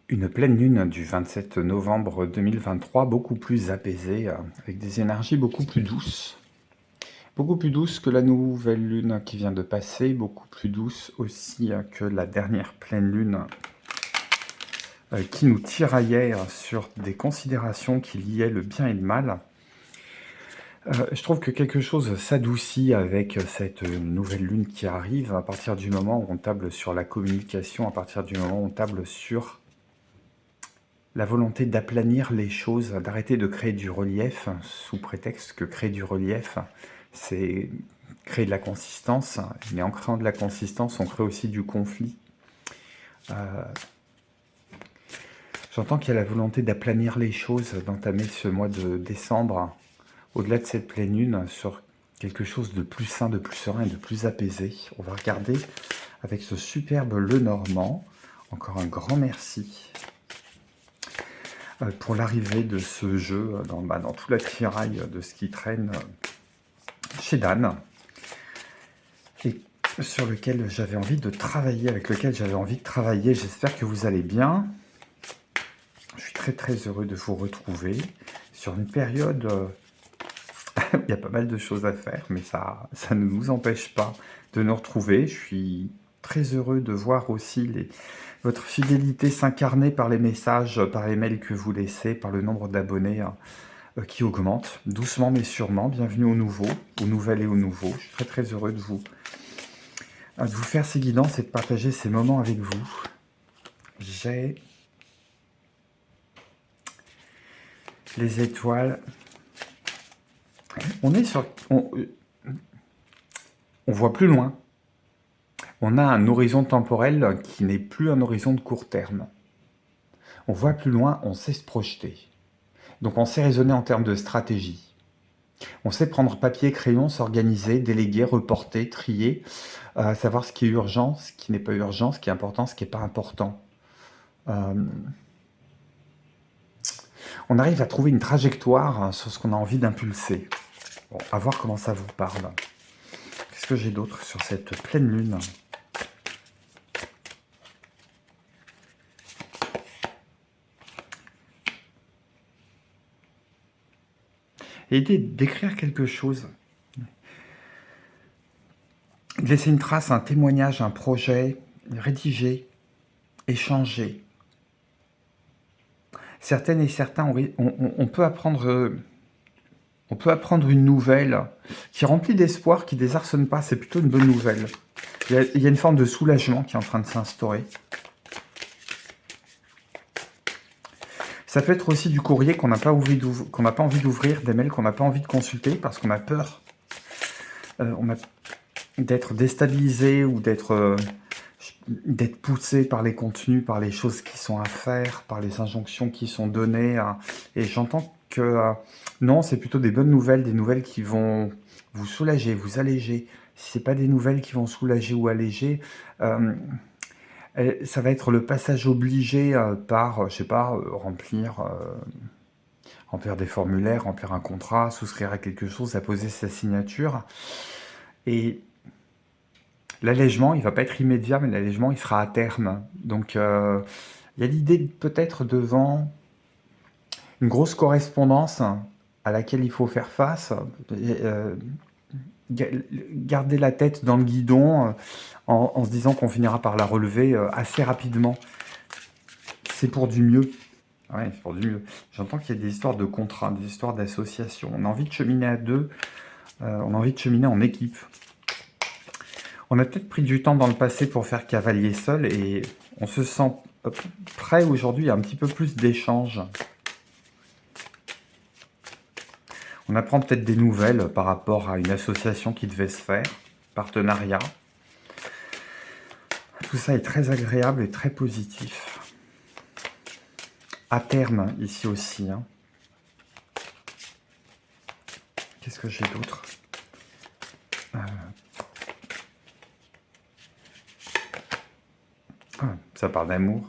Une pleine lune du 27 novembre 2023, beaucoup plus apaisée, avec des énergies beaucoup plus douces. Beaucoup plus douces que la nouvelle lune qui vient de passer, beaucoup plus douce aussi que la dernière pleine lune qui nous tiraillait sur des considérations qui liaient le bien et le mal. Je trouve que quelque chose s'adoucit avec cette nouvelle lune qui arrive à partir du moment où on table sur la communication, à partir du moment où on table sur la volonté d'aplanir les choses, d'arrêter de créer du relief, sous prétexte que créer du relief, c'est créer de la consistance, mais en créant de la consistance, on crée aussi du conflit. J'entends qu'il y a la volonté d'aplanir les choses, d'entamer ce mois de décembre, au-delà de cette pleine lune, sur quelque chose de plus sain, de plus serein et de plus apaisé. On va regarder avec ce superbe Lenormand. Encore un grand merci pour l'arrivée de ce jeu dans tout l'attirail de ce qui traîne chez Dan, et sur lequel j'avais envie de travailler, avec lequel j'avais envie de travailler. J'espère que vous allez bien. Je suis très très heureux de vous retrouver sur une période il y a pas mal de choses à faire, mais ça ne nous empêche pas de nous retrouver. Je suis très heureux de voir aussi votre fidélité s'incarner par les messages, par les mails que vous laissez, par le nombre d'abonnés qui augmente, doucement mais sûrement. Bienvenue aux nouveaux, aux nouvelles et aux nouveaux. Je suis très très heureux de vous faire ces guidances et de partager ces moments avec vous. J'ai les étoiles. On est sur... On voit plus loin. On a un horizon temporel qui n'est plus un horizon de court terme. On voit plus loin, on sait se projeter. Donc on sait raisonner en termes de stratégie. On sait prendre papier, crayon, s'organiser, déléguer, reporter, trier, savoir ce qui est urgent, ce qui n'est pas urgent, ce qui est important, ce qui n'est pas important. On arrive à trouver une trajectoire sur ce qu'on a envie d'impulser. Bon, à voir comment ça vous parle. Qu'est-ce que j'ai d'autre sur cette pleine lune ? Et d'écrire quelque chose. De laisser une trace, un témoignage, un projet, rédiger, échanger. Certaines et certains, on peut apprendre une nouvelle qui remplit d'espoir, qui désarçonne pas. C'est plutôt une bonne nouvelle. Il y a une forme de soulagement qui est en train de s'instaurer. Ça peut être aussi du courrier qu'on n'a pas envie d'ouvrir, des mails qu'on n'a pas envie de consulter parce qu'on a peur d'être déstabilisé ou d'être poussé par les contenus, par les choses qui sont à faire, par les injonctions qui sont données. Et j'entends que non, c'est plutôt des bonnes nouvelles, des nouvelles qui vont vous soulager, vous alléger. Si ce n'est pas des nouvelles qui vont soulager ou alléger, ça va être le passage obligé par, je sais pas, remplir des formulaires, remplir un contrat, souscrire à quelque chose, apposer sa signature. Et l'allègement, il ne va pas être immédiat, mais l'allègement, il sera à terme. Donc, il y a l'idée peut-être devant une grosse correspondance à laquelle il faut faire face, garder la tête dans le guidon en se disant qu'on finira par la relever assez rapidement. C'est pour du mieux. Ouais, c'est pour du mieux. J'entends qu'il y a des histoires de contrats, des histoires d'associations. On a envie de cheminer à deux, on a envie de cheminer en équipe. On a peut-être pris du temps dans le passé pour faire cavalier seul et on se sent prêt aujourd'hui à un petit peu plus d'échanges. On apprend peut-être des nouvelles par rapport à une association qui devait se faire, partenariat. Tout ça est très agréable et très positif. À terme, ici aussi. Qu'est-ce que j'ai d'autre ? Ça parle d'amour.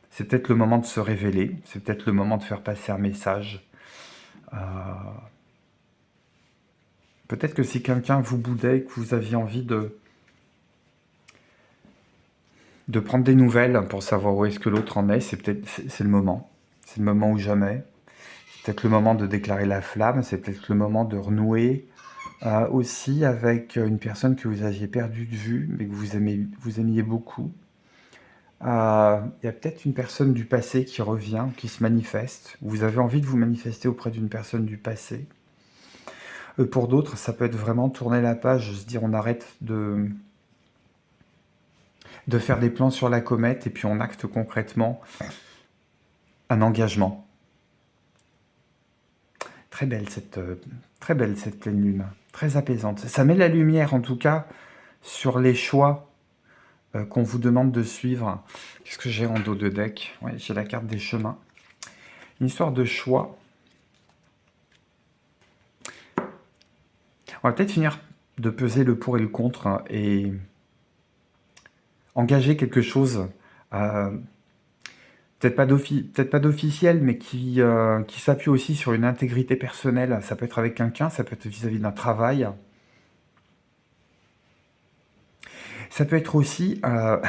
C'est peut-être le moment de se révéler, c'est peut-être le moment de faire passer un message. Peut-être que si quelqu'un vous boudait, que vous aviez envie de prendre des nouvelles pour savoir où est-ce que l'autre en est. C'est le moment. C'est le moment ou jamais. C'est peut-être le moment de déclarer la flamme. C'est peut-être le moment de renouer aussi avec une personne que vous aviez perdue de vue, mais que vous aimiez beaucoup. Il y a peut-être une personne du passé qui revient, qui se manifeste. Vous avez envie de vous manifester auprès d'une personne du passé. Pour d'autres, ça peut être vraiment tourner la page, se dire on arrête de faire des plans sur la comète et puis on acte concrètement un engagement. Très belle cette pleine lune, très apaisante. Ça met la lumière en tout cas sur les choix qu'on vous demande de suivre. Qu'est-ce que j'ai en dos de deck? Ouais, j'ai la carte des chemins. Une histoire de choix. On va peut-être finir de peser le pour et le contre et engager quelque chose, peut-être pas d'officiel, mais qui s'appuie aussi sur une intégrité personnelle. Ça peut être avec quelqu'un, ça peut être vis-à-vis d'un travail. Ça peut être aussi, je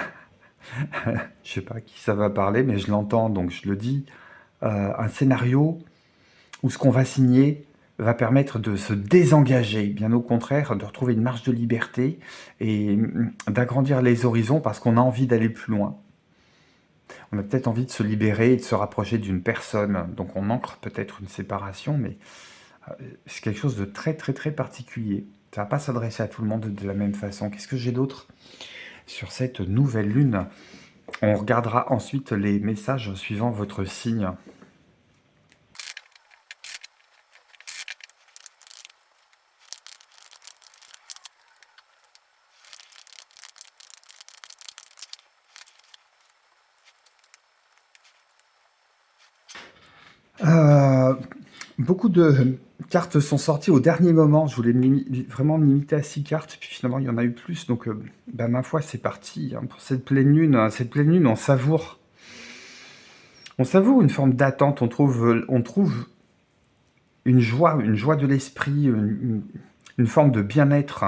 sais pas à qui ça va parler, mais je l'entends, donc je le dis, un scénario où ce qu'on va signer va permettre de se désengager, bien au contraire, de retrouver une marge de liberté et d'agrandir les horizons parce qu'on a envie d'aller plus loin. On a peut-être envie de se libérer et de se rapprocher d'une personne, donc on ancre peut-être une séparation, mais c'est quelque chose de très très très particulier. Ça ne va pas s'adresser à tout le monde de la même façon. Qu'est-ce que j'ai d'autre sur cette nouvelle lune? On regardera ensuite les messages suivant votre signe. Beaucoup de cartes sont sorties au dernier moment. Je voulais vraiment me limiter à 6 cartes, puis finalement il y en a eu plus. Donc, ma foi, c'est parti pour cette pleine lune. Cette pleine lune, on savoure une forme d'attente. On trouve une joie de l'esprit, une forme de bien-être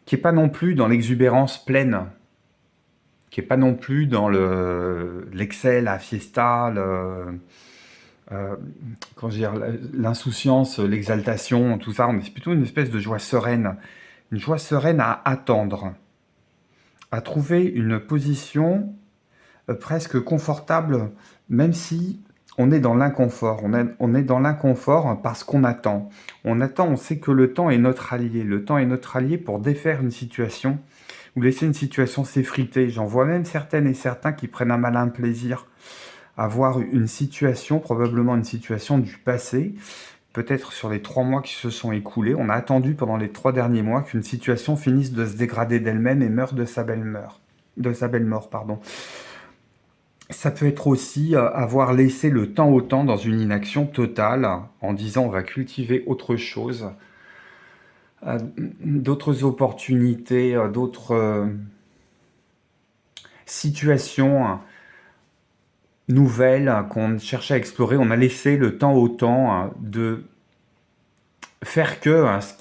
qui n'est pas non plus dans l'exubérance pleine, qui n'est pas non plus dans l'excès, la fiesta, comment dire, l'insouciance, l'exaltation, tout ça. C'est plutôt une espèce de joie sereine. Une joie sereine à attendre, à trouver une position presque confortable, même si on est dans l'inconfort. On est dans l'inconfort parce qu'on attend. On attend, on sait que le temps est notre allié. Le temps est notre allié pour défaire une situation ou laisser une situation s'effriter. J'en vois même certaines et certains qui prennent un malin plaisir à voir une situation, probablement une situation du passé, peut-être sur les 3 mois qui se sont écoulés. On a attendu pendant les 3 derniers mois qu'une situation finisse de se dégrader d'elle-même et meure de sa belle mort, pardon. Ça peut être aussi avoir laissé le temps au temps dans une inaction totale, en disant on va cultiver autre chose, d'autres opportunités, d'autres situations nouvelles qu'on cherchait à explorer. On a laissé le temps au temps de faire que ce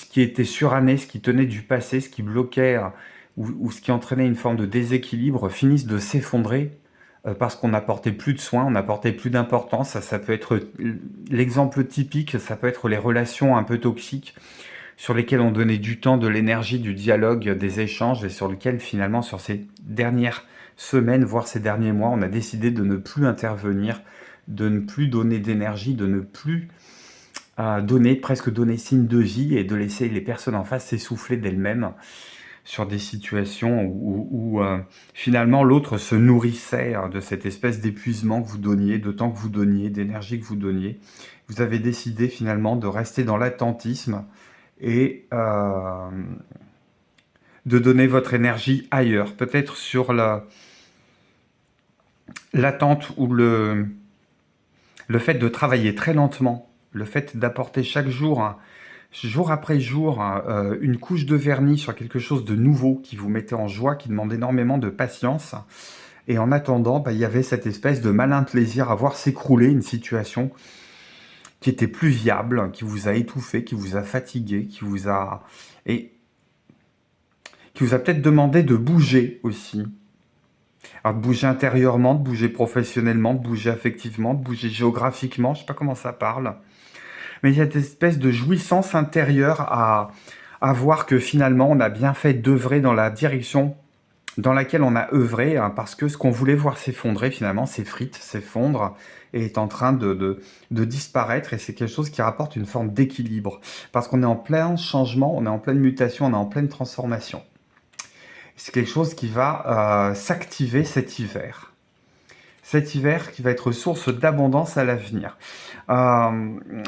qui était suranné, ce qui tenait du passé, ce qui bloquait ou ce qui entraînait une forme de déséquilibre finisse de s'effondrer parce qu'on n'apportait plus de soins, on n'apportait plus d'importance. Ça peut être l'exemple typique, ça peut être les relations un peu toxiques sur lesquelles on donnait du temps, de l'énergie, du dialogue, des échanges et sur lesquels finalement sur ces dernières semaines, voire ces derniers mois, on a décidé de ne plus intervenir, de ne plus donner d'énergie, de ne plus presque donner signe de vie et de laisser les personnes en face s'essouffler d'elles-mêmes sur des situations où finalement l'autre se nourrissait de cette espèce d'épuisement que vous donniez, de temps que vous donniez, d'énergie que vous donniez. Vous avez décidé finalement de rester dans l'attentisme et de donner votre énergie ailleurs, peut-être sur l'attente ou le fait de travailler très lentement, le fait d'apporter chaque jour, jour après jour, une couche de vernis sur quelque chose de nouveau qui vous mettait en joie, qui demande énormément de patience. Et en attendant, il y avait cette espèce de malin plaisir à voir s'écrouler une situation qui était plus viable, qui vous a étouffé, qui vous a fatigué, qui vous a... Et qui vous a peut-être demandé de bouger aussi. Alors, de bouger intérieurement, de bouger professionnellement, de bouger affectivement, de bouger géographiquement, je ne sais pas comment ça parle. Mais il y a cette espèce de jouissance intérieure à voir que finalement, on a bien fait d'œuvrer dans la direction dans laquelle on a œuvré, hein, parce que ce qu'on voulait voir s'effondrer, finalement, s'effrite, s'effondre, et est en train de disparaître, et c'est quelque chose qui rapporte une forme d'équilibre. Parce qu'on est en plein changement, on est en pleine mutation, on est en pleine transformation. C'est quelque chose qui va s'activer cet hiver. Cet hiver qui va être source d'abondance à l'avenir.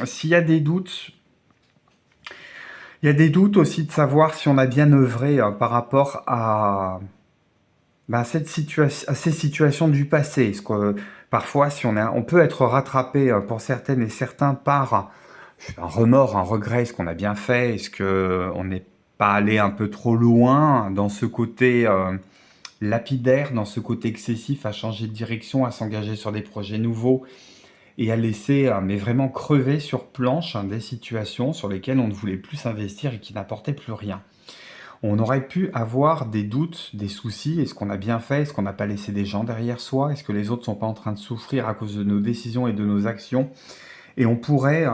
S'il y a des doutes, il y a des doutes aussi de savoir si on a bien œuvré par rapport à ces situations du passé. Parce que, parfois, si on peut être rattrapé pour certaines et certains par un remords, un regret, est-ce qu'on a bien fait, est-ce qu'on n'est pas allé un peu trop loin dans ce côté lapidaire, dans ce côté excessif, à changer de direction, à s'engager sur des projets nouveaux et à laisser, mais vraiment crever sur planche des situations sur lesquelles on ne voulait plus s'investir et qui n'apportaient plus rien. On aurait pu avoir des doutes, des soucis. Est-ce qu'on a bien fait? Est-ce qu'on n'a pas laissé des gens derrière soi? Est-ce que les autres ne sont pas en train de souffrir à cause de nos décisions et de nos actions? Et on pourrait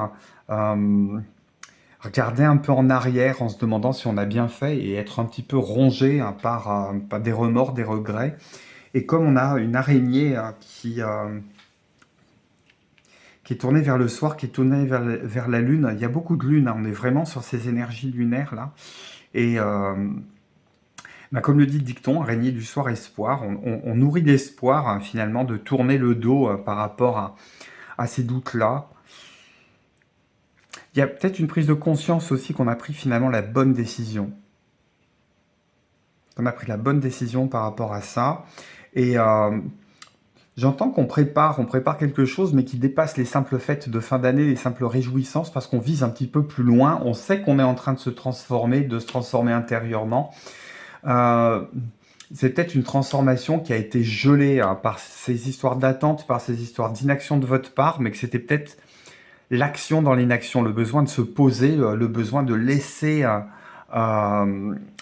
regarder un peu en arrière en se demandant si on a bien fait et être un petit peu rongé par des remords, des regrets. Et comme on a une araignée qui est tournée vers le soir, qui est tournée vers la lune, il y a beaucoup de lune, on est vraiment sur ces énergies lunaires là. Et comme le dit le dicton, araignée du soir espoir, on nourrit l'espoir finalement de tourner le dos par rapport à ces doutes-là. Il y a peut-être une prise de conscience aussi qu'on a pris finalement la bonne décision. On a pris la bonne décision par rapport à ça. Et j'entends qu'on prépare quelque chose, mais qui dépasse les simples fêtes de fin d'année, les simples réjouissances, parce qu'on vise un petit peu plus loin. On sait qu'on est en train de se transformer intérieurement. C'est peut-être une transformation qui a été gelée par ces histoires d'attente, par ces histoires d'inaction de votre part, mais que c'était peut-être l'action dans l'inaction, le besoin de se poser, le besoin de laisser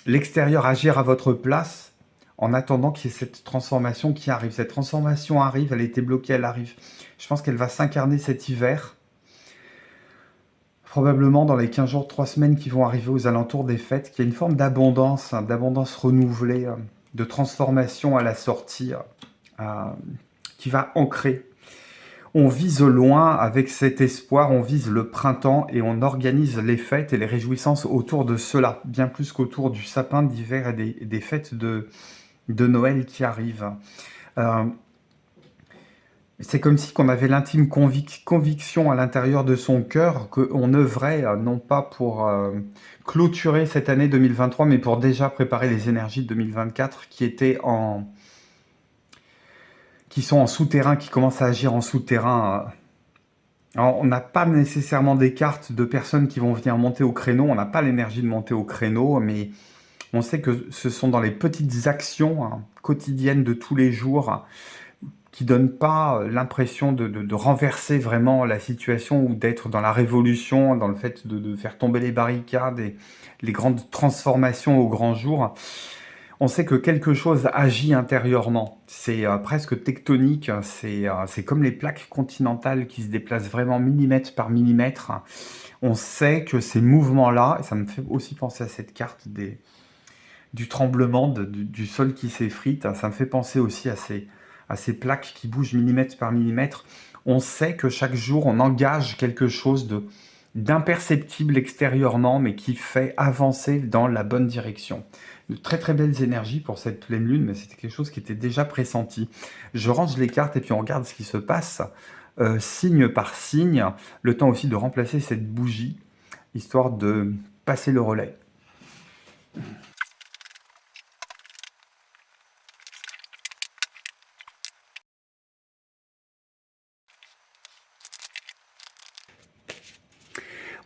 l'extérieur agir à votre place en attendant qu'il y ait cette transformation qui arrive. Cette transformation arrive, elle était bloquée, elle arrive. Je pense qu'elle va s'incarner cet hiver, probablement dans les 15 jours, 3 semaines qui vont arriver aux alentours des fêtes, qu'il y a une forme d'abondance, d'abondance renouvelée, de transformation à la sortie, qui va ancrer. On vise loin avec cet espoir, on vise le printemps et on organise les fêtes et les réjouissances autour de cela, bien plus qu'autour du sapin d'hiver et des fêtes de Noël qui arrivent. C'est comme si qu'on avait l'intime conviction à l'intérieur de son cœur qu'on œuvrait non pas pour clôturer cette année 2023, mais pour déjà préparer les énergies de 2024 qui sont en souterrain, qui commencent à agir en souterrain. Alors, on n'a pas nécessairement des cartes de personnes qui vont venir monter au créneau, on n'a pas l'énergie de monter au créneau, mais on sait que ce sont dans les petites actions quotidiennes de tous les jours qui donnent pas l'impression de renverser vraiment la situation ou d'être dans la révolution, dans le fait de faire tomber les barricades et les grandes transformations au grand jour. On sait que quelque chose agit intérieurement. C'est presque tectonique, c'est comme les plaques continentales qui se déplacent vraiment millimètre par millimètre. On sait que ces mouvements-là, et ça me fait aussi penser à cette carte du tremblement, du sol qui s'effrite, ça me fait penser aussi à ces plaques qui bougent millimètre par millimètre. On sait que chaque jour, on engage quelque chose d'imperceptible extérieurement, mais qui fait avancer dans la bonne direction. De très très belles énergies pour cette pleine lune, mais c'était quelque chose qui était déjà pressenti. Je range les cartes et puis on regarde ce qui se passe, signe par signe, le temps aussi de remplacer cette bougie, histoire de passer le relais.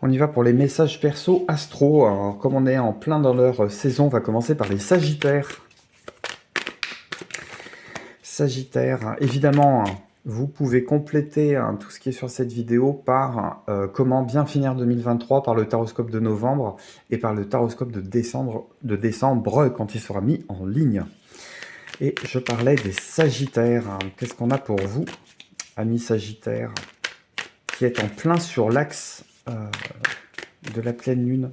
On y va pour les messages perso astro. Alors, comme on est en plein dans leur saison, on va commencer par les Sagittaires. Sagittaire, évidemment, Vous pouvez compléter tout ce qui est sur cette vidéo par comment bien finir 2023, par le taroscope de novembre et par le taroscope de décembre quand il sera mis en ligne. Et je parlais des Sagittaires. Qu'est-ce qu'on a pour vous, amis Sagittaires, qui est en plein sur l'axe de la pleine lune?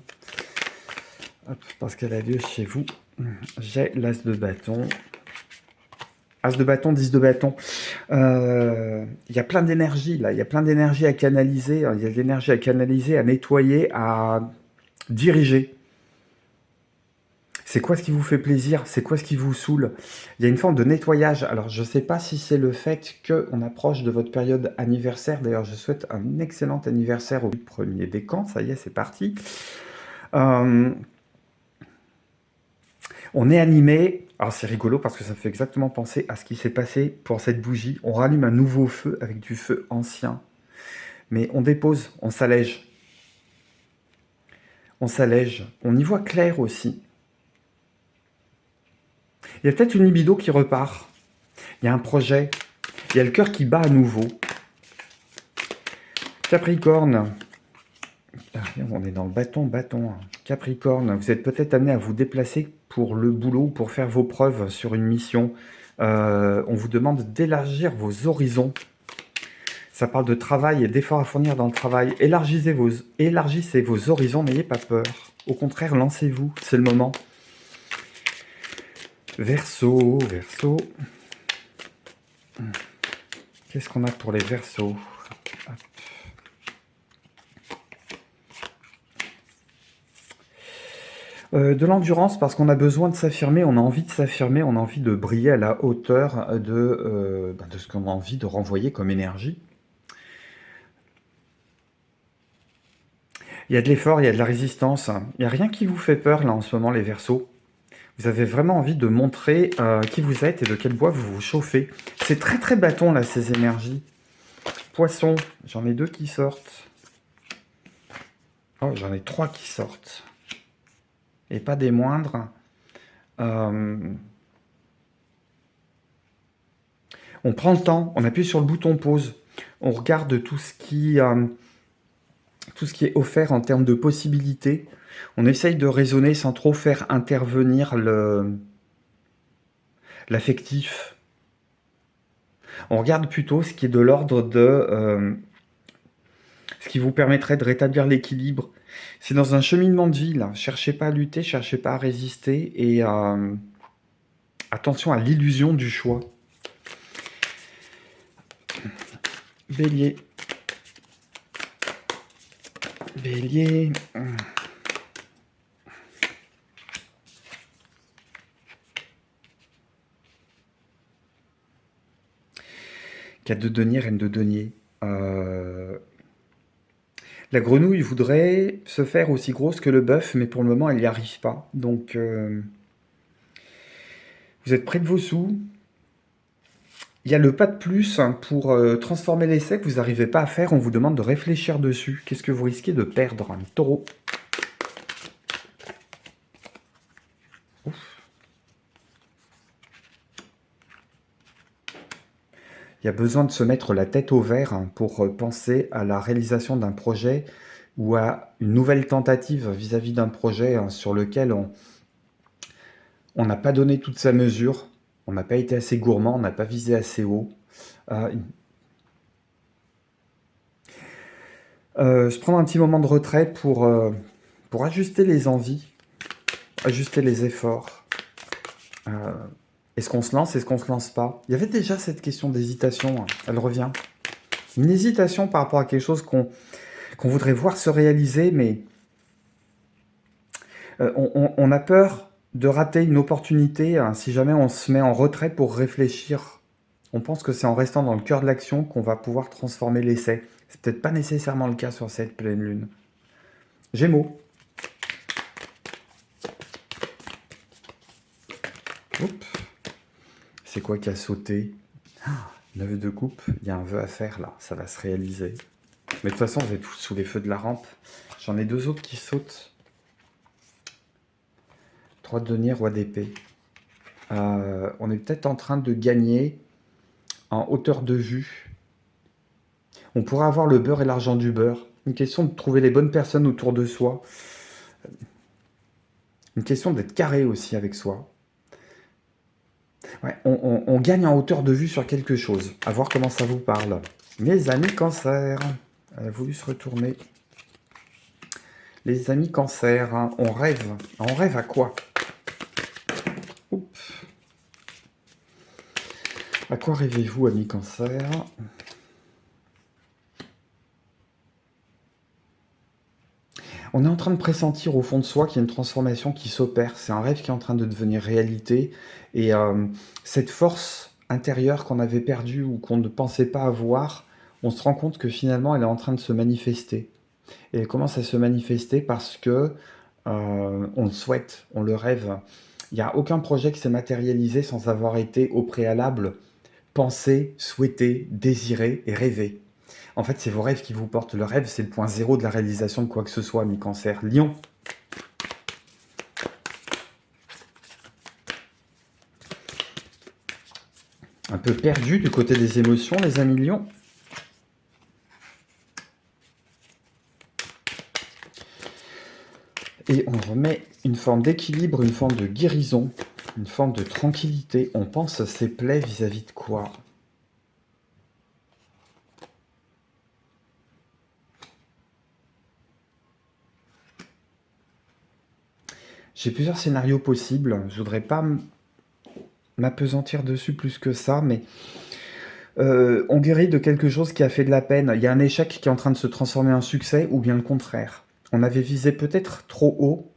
Hop, parce qu'elle a lieu chez vous. J'ai l'as de bâton. As de bâton, 10 de bâton. Il y a plein d'énergie là. Il y a plein d'énergie à canaliser. Il y a de l'énergie à canaliser, à nettoyer, à diriger. C'est quoi ce qui vous fait plaisir? C'est quoi ce qui vous saoule? Il y a une forme de nettoyage. Alors, je ne sais pas si c'est le fait qu'on approche de votre période anniversaire. D'ailleurs, je souhaite un excellent anniversaire au 1er décan. Ça y est, c'est parti. On est animé. Alors, c'est rigolo parce que ça me fait exactement penser à ce qui s'est passé pour cette bougie. On rallume un nouveau feu avec du feu ancien. Mais on dépose, on s'allège. On s'allège. On y voit clair aussi. Il y a peut-être une libido qui repart. Il y a un projet. Il y a le cœur qui bat à nouveau. Capricorne. On est dans le bâton. Capricorne, vous êtes peut-être amené à vous déplacer pour le boulot, pour faire vos preuves sur une mission. On vous demande d'élargir vos horizons. Ça parle de travail et d'efforts à fournir dans le travail. Élargissez vos horizons, n'ayez pas peur. Au contraire, lancez-vous, c'est le moment. Verseau. Qu'est-ce qu'on a pour les Verseaux? De l'endurance, parce qu'on a besoin de s'affirmer, on a envie de s'affirmer, on a envie de briller à la hauteur de ce qu'on a envie de renvoyer comme énergie. Il y a de l'effort, il y a de la résistance. Il n'y a rien qui vous fait peur là en ce moment, les Verseaux. Vous avez vraiment envie de montrer qui vous êtes et de quel bois vous vous chauffez. C'est très très bâton là, ces énergies. Poisson, j'en ai 2 qui sortent. Oh, j'en ai 3 qui sortent. Et pas des moindres. On prend le temps, on appuie sur le bouton pause. On regarde tout ce qui est offert en termes de possibilités. On essaye de raisonner sans trop faire intervenir l'affectif. On regarde plutôt ce qui est de l'ordre de ce qui vous permettrait de rétablir l'équilibre. C'est dans un cheminement de vie, là. Cherchez pas à lutter, cherchez pas à résister et attention à l'illusion du choix. Bélier. Bélier. 4 de denier, reine de denier. La grenouille voudrait se faire aussi grosse que le bœuf, mais pour le moment, elle n'y arrive pas. Donc, vous êtes près de vos sous. Il y a le pas de plus pour transformer l'essai que vous n'arrivez pas à faire. On vous demande de réfléchir dessus. Qu'est-ce que vous risquez de perdre? Taureau. Ouf. Il y a besoin de se mettre la tête au vert pour penser à la réalisation d'un projet ou à une nouvelle tentative vis-à-vis d'un projet sur lequel on n'a pas donné toute sa mesure, on n'a pas été assez gourmand, on n'a pas visé assez haut. Se prendre un petit moment de retrait pour ajuster les envies, ajuster les efforts. Est-ce qu'on se lance, est-ce qu'on se lance pas? Il y avait déjà cette question d'hésitation, elle revient. Une hésitation par rapport à quelque chose qu'on voudrait voir se réaliser, mais on a peur de rater une opportunité si jamais on se met en retrait pour réfléchir. On pense que c'est en restant dans le cœur de l'action qu'on va pouvoir transformer l'essai. C'est peut-être pas nécessairement le cas sur cette pleine lune. Gémeaux. Oups. C'est quoi qui a sauté? 9 de coupe, il y a un vœu à faire là, ça va se réaliser. Mais de toute façon, vous êtes sous les feux de la rampe. J'en ai 2 autres qui sautent. 3 de denier, roi d'épée. On est peut-être en train de gagner en hauteur de vue. On pourra avoir le beurre et l'argent du beurre. Une question de trouver les bonnes personnes autour de soi. Une question d'être carré aussi avec soi. Ouais, on gagne en hauteur de vue sur quelque chose. À voir comment ça vous parle. Mes amis Cancer. Elle a voulu se retourner. Les amis Cancer, hein, on rêve. On rêve à quoi? Oups. À quoi rêvez-vous, amis Cancer? On est en train de pressentir au fond de soi qu'il y a une transformation qui s'opère. C'est un rêve qui est en train de devenir réalité. Et cette force intérieure qu'on avait perdue ou qu'on ne pensait pas avoir, on se rend compte que finalement elle est en train de se manifester. Et elle commence à se manifester parce que on le souhaite, on le rêve. Il n'y a aucun projet qui s'est matérialisé sans avoir été au préalable pensé, souhaité, désiré et rêvé. En fait, c'est vos rêves qui vous portent. Le rêve, c'est le point zéro de la réalisation de quoi que ce soit, mi-cancer. Lion. Un peu perdu du côté des émotions, les amis lions. Et on remet une forme d'équilibre, une forme de guérison, une forme de tranquillité. On pense à ces plaies vis-à-vis de quoi? J'ai plusieurs scénarios possibles. Je voudrais pas m'apesantir dessus plus que ça, mais on guérit de quelque chose qui a fait de la peine. Il y a un échec qui est en train de se transformer en succès, ou bien le contraire. On avait visé peut-être trop haut.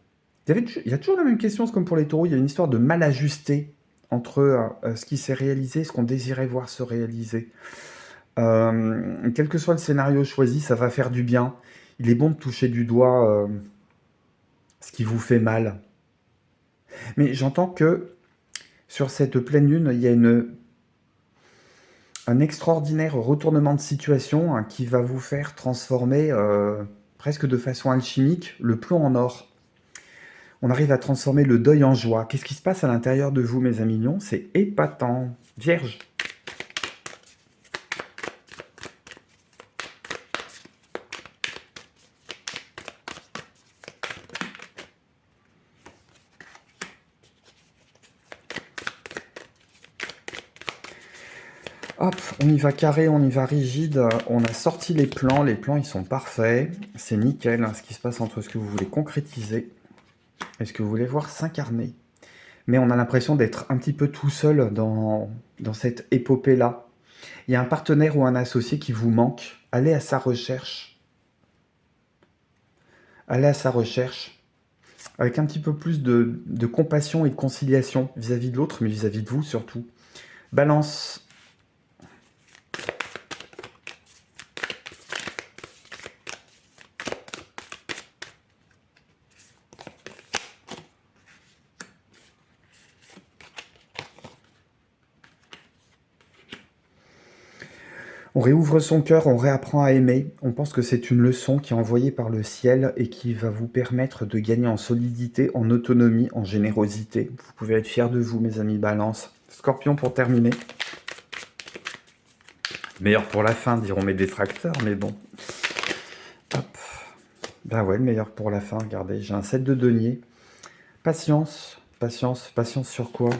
Il y a toujours la même question, c'est comme pour les taureaux, il y a une histoire de mal ajusté entre ce qui s'est réalisé et ce qu'on désirait voir se réaliser. Quel que soit le scénario choisi, ça va faire du bien. Il est bon de toucher du doigt ce qui vous fait mal. Mais j'entends que sur cette pleine lune, il y a un extraordinaire retournement de situation hein, qui va vous faire transformer presque de façon alchimique le plomb en or. On arrive à transformer le deuil en joie. Qu'est-ce qui se passe à l'intérieur de vous, mes amis lions? C'est épatant. Vierge. Hop, on y va carré, on y va rigide, on a sorti les plans ils sont parfaits, c'est nickel hein, ce qui se passe entre ce que vous voulez concrétiser et ce que vous voulez voir s'incarner. Mais on a l'impression d'être un petit peu tout seul dans cette épopée-là. Il y a un partenaire ou un associé qui vous manque, allez à sa recherche. Allez à sa recherche, avec un petit peu plus de compassion et de conciliation vis-à-vis de l'autre, mais vis-à-vis de vous surtout. Balance. On réouvre son cœur, on réapprend à aimer. On pense que c'est une leçon qui est envoyée par le ciel et qui va vous permettre de gagner en solidité, en autonomie, en générosité. Vous pouvez être fiers de vous, mes amis Balance. Scorpion pour terminer. Meilleur pour la fin, diront mes détracteurs, mais bon. Hop. Ben ouais, le meilleur pour la fin, regardez, j'ai un 7 de denier. Patience, patience, patience sur quoi?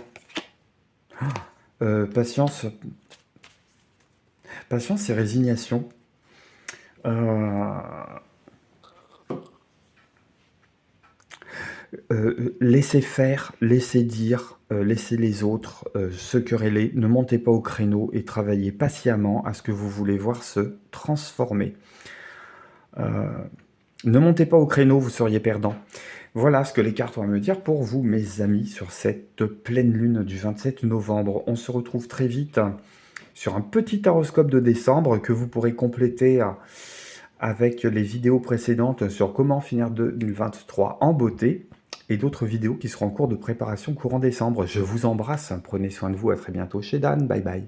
Patience... Patience et résignation. Laissez faire, laissez dire, laissez les autres se quereller. Ne montez pas au créneau et travaillez patiemment à ce que vous voulez voir se transformer. Ne montez pas au créneau, vous seriez perdant. Voilà ce que les cartes vont me dire pour vous, mes amis, sur cette pleine lune du 27 novembre. On se retrouve très vite sur un petit horoscope de décembre que vous pourrez compléter avec les vidéos précédentes sur comment finir 2023 en beauté et d'autres vidéos qui seront en cours de préparation courant décembre. Je vous embrasse, prenez soin de vous, à très bientôt chez Dan, bye bye.